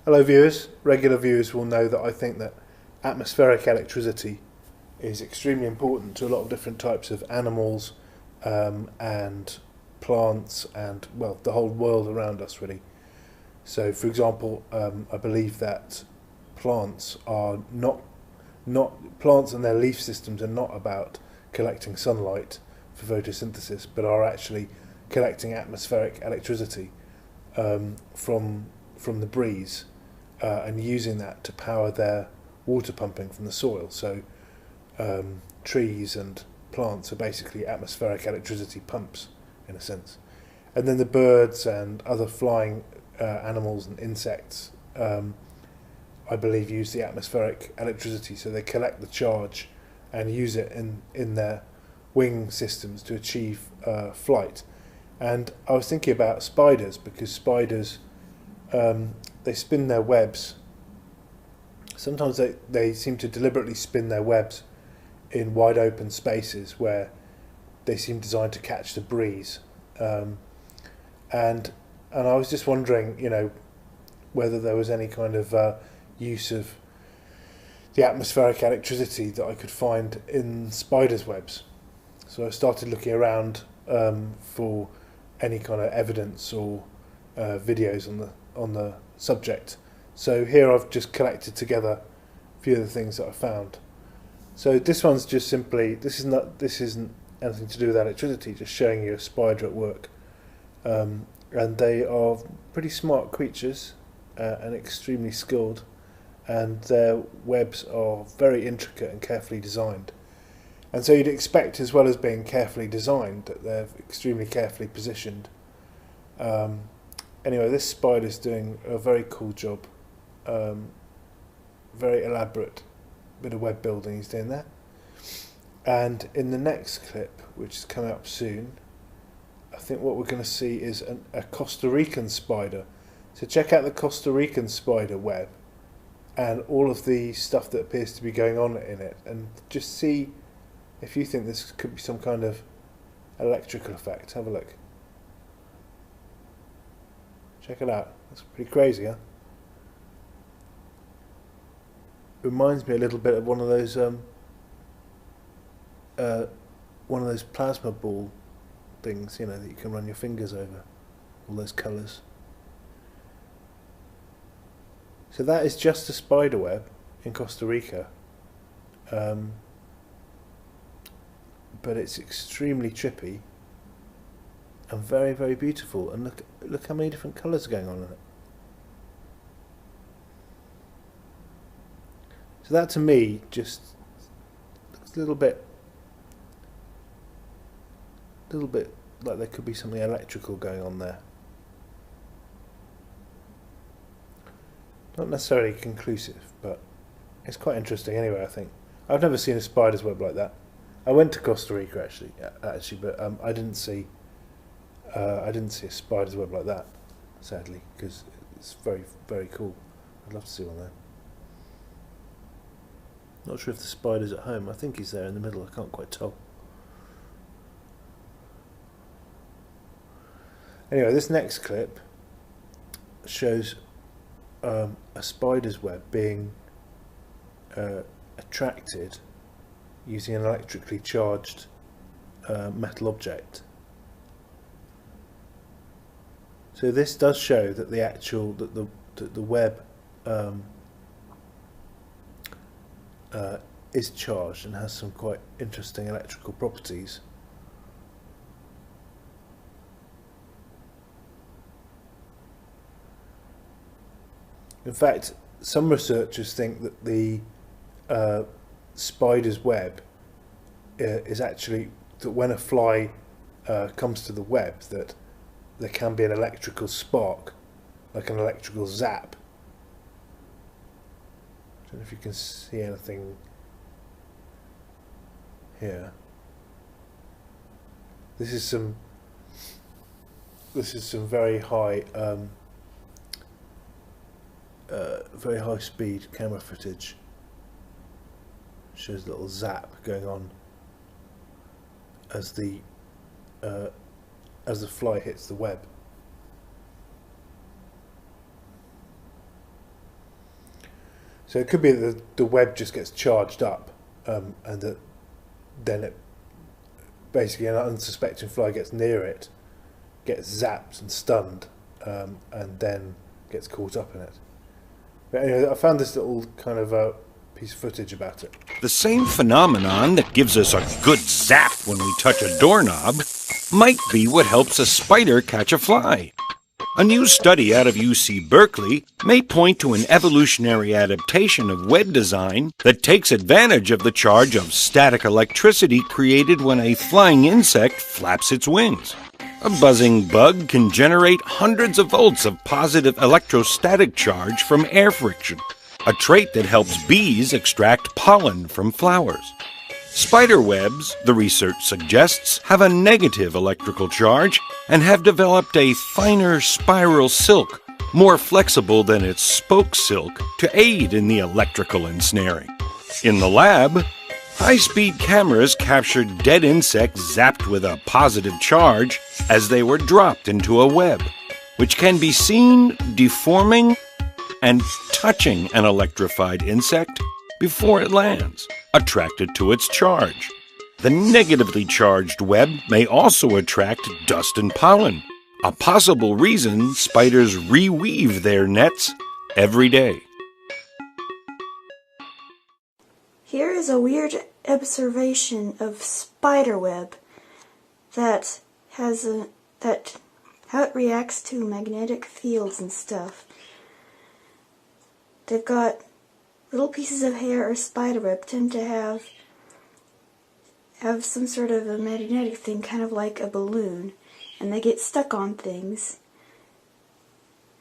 Hello viewers, regular viewers will know that I think that atmospheric electricity is extremely important to a lot of different types of animals and plants and, well, the whole world around us really. So for example, I believe that plants are not plants and their leaf systems are not about collecting sunlight for photosynthesis, but are actually collecting atmospheric electricity from the breeze and using that to power their water pumping from the soil. So trees and plants are basically atmospheric electricity pumps in a sense. And then the birds and other flying animals and insects I believe use the atmospheric electricity, so they collect the charge and use it in their wing systems to achieve flight. And I was thinking about spiders, because spiders they spin their webs. Sometimes they seem to deliberately spin their webs in wide open spaces where they seem designed to catch the breeze. And I was just wondering, you know, whether there was any kind of use of the atmospheric electricity that I could find in spiders' webs. So I started looking around for any kind of evidence or videos on the subject. So here I've just collected together a few of the things that I found. So this one's just simply, this isn't anything to do with electricity, just showing you a spider at work. And they are pretty smart creatures and extremely skilled, and their webs are very intricate and carefully designed. And so you'd expect, as well as being carefully designed, that they're extremely carefully positioned. Anyway, this spider's doing a very cool job. Very elaborate bit of web building he's doing there. And in the next clip, which is coming up soon, I think what we're going to see is a Costa Rican spider. So check out the Costa Rican spider web and all of the stuff that appears to be going on in it, and just see if you think this could be some kind of electrical effect. Have a look. Check it out. That's pretty crazy, huh? Reminds me a little bit of one of those plasma ball things, you know, that you can run your fingers over, all those colours. So that is just a spider web in Costa Rica, but it's extremely trippy and very, very beautiful. And look how many different colours are going on in it. So that to me just looks a little bit like there could be something electrical going on there. Not necessarily conclusive, but it's quite interesting anyway, I think. I've never seen a spider's web like that. I went to Costa Rica actually, but I didn't see a spider's web like that, sadly, because it's very, very cool. I'd love to see one there. Not sure if the spider's at home. I think he's there in the middle. I can't quite tell. Anyway, this next clip shows a spider's web being attracted using an electrically charged metal object. So this does show that the web is charged and has some quite interesting electrical properties. In fact, some researchers think that the spider's web is actually, that when a fly comes to the web, that there can be an electrical spark, like an electrical zap. I don't know if you can see anything here. This is some very high speed camera footage. Shows a little zap going on as the fly hits the web. So it could be that the web just gets charged up, and that then it basically an unsuspecting fly gets near it, gets zapped and stunned, and then gets caught up in it. But anyway, I found this little kind of piece of footage about it. The same phenomenon that gives us a good zap when we touch a doorknob might be what helps a spider catch a fly. A new study out of UC Berkeley may point to an evolutionary adaptation of web design that takes advantage of the charge of static electricity created when a flying insect flaps its wings. A buzzing bug can generate hundreds of volts of positive electrostatic charge from air friction, a trait that helps bees extract pollen from flowers. Spider webs, the research suggests, have a negative electrical charge and have developed a finer spiral silk, more flexible than its spoke silk, to aid in the electrical ensnaring. In the lab, high-speed cameras captured dead insects zapped with a positive charge as they were dropped into a web, which can be seen deforming and touching an electrified insect before it lands, attracted to its charge. The negatively charged web may also attract dust and pollen, a possible reason spiders reweave their nets every day. Here is a weird observation of spiderweb that how it reacts to magnetic fields and stuff. They've got little pieces of hair or spiderweb tend to have some sort of a magnetic thing, kind of like a balloon, and they get stuck on things.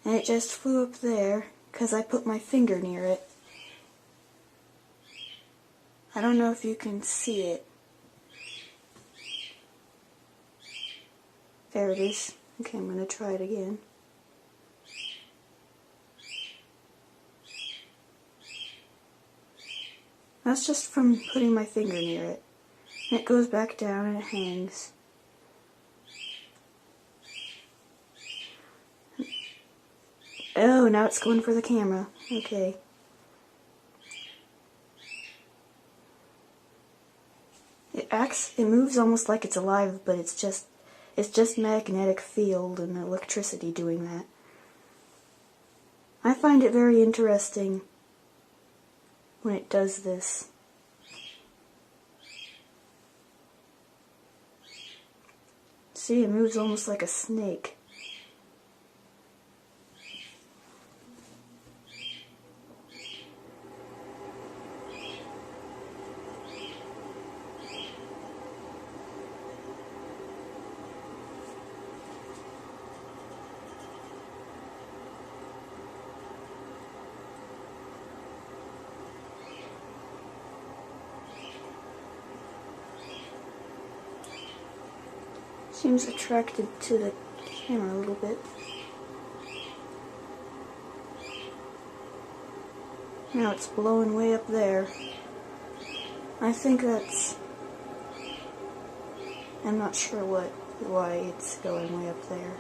And it just flew up there because I put my finger near it. I don't know if you can see it. There it is. Okay, I'm going to try it again. That's just from putting my finger near it. And it goes back down and it hangs. Oh, now it's going for the camera. Okay. It moves almost like it's alive, but it's just magnetic field and electricity doing that. I find it very interesting when it does this. See, it moves almost like a snake. Seems attracted to the camera a little bit. Now it's blowing way up there. I think I'm not sure why it's going way up there.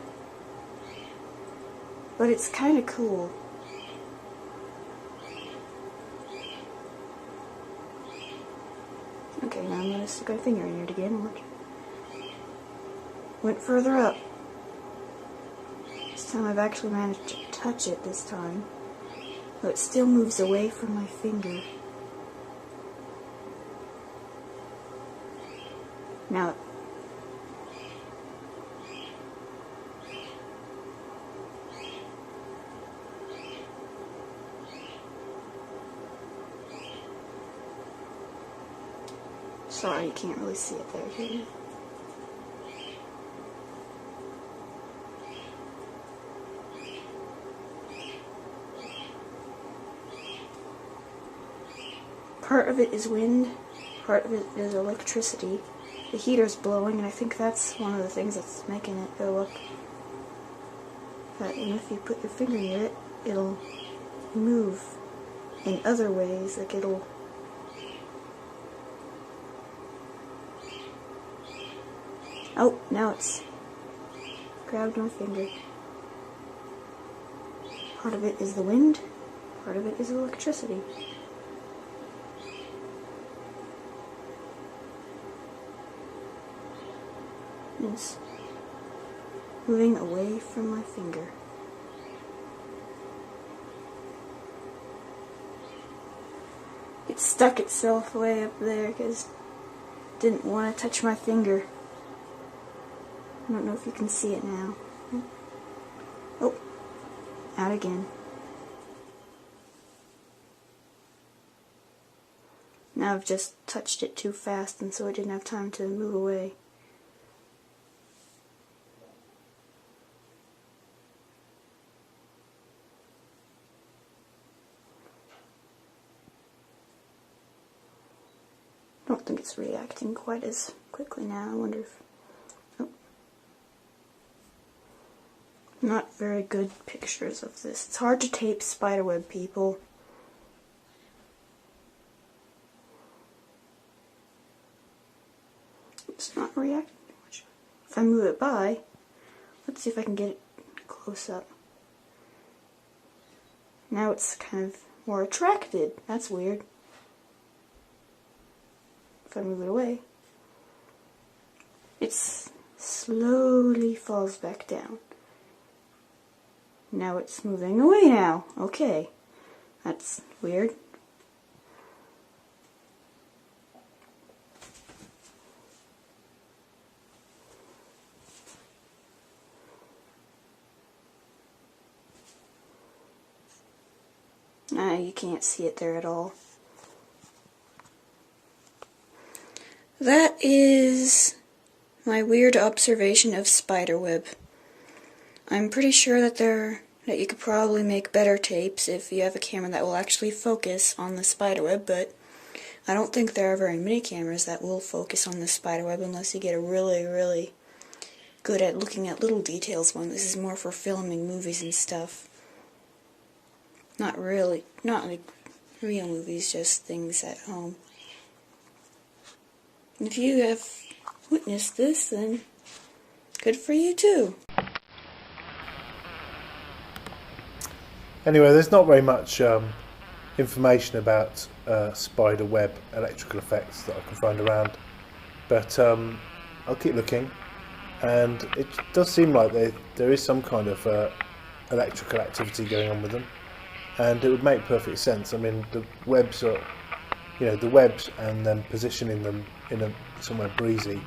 But it's kind of cool. Okay, now I'm going to stick my finger in it again. Watch. Went further up. This time I've actually managed to touch it this time. Though it still moves away from my finger. Now, sorry, you can't really see it there, can you? Part of it is wind, part of it is electricity. The heater's blowing, and I think that's one of the things that's making it go up. And if you put your finger near it, it'll move in other ways, like it'll... Oh, now it's grabbed my finger. Part of it is the wind, part of it is electricity. It's moving away from my finger. It stuck itself way up there because it didn't want to touch my finger. I don't know if you can see it now. Oh, out again. Now I've just touched it too fast, and so it didn't have time to move away. I don't think it's reacting quite as quickly now. I wonder if... Oh. Not very good pictures of this. It's hard to tape spiderweb, people. It's not reacting much. If I move it by, let's see if I can get it close up. Now it's kind of more attracted. That's weird. If I move it away, it slowly falls back down. Now it's moving away now. Okay, that's weird. You can't see it there at all. That is my weird observation of spiderweb. I'm pretty sure that you could probably make better tapes if you have a camera that will actually focus on the spiderweb, but I don't think there are very many cameras that will focus on the spiderweb unless you get a really good at looking at little details one. This is more for filming movies and stuff. Not like real movies, just things at home. If you have witnessed this, then good for you too. Anyway, there's not very much information about spider web electrical effects that I can find around, but I'll keep looking, and it does seem like there is some kind of electrical activity going on with them, and it would make perfect sense. I mean, the webs are, the webs and then positioning them in somewhere breezy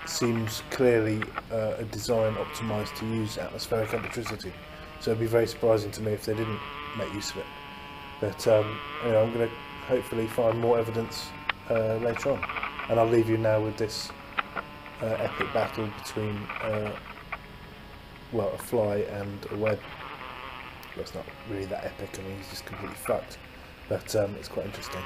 seems clearly a design optimised to use atmospheric electricity. So it'd be very surprising to me if they didn't make use of it. But I'm going to hopefully find more evidence later on. And I'll leave you now with this epic battle between a fly and a web. Well, it's not really that epic. I mean, he's just completely fucked. But it's quite interesting.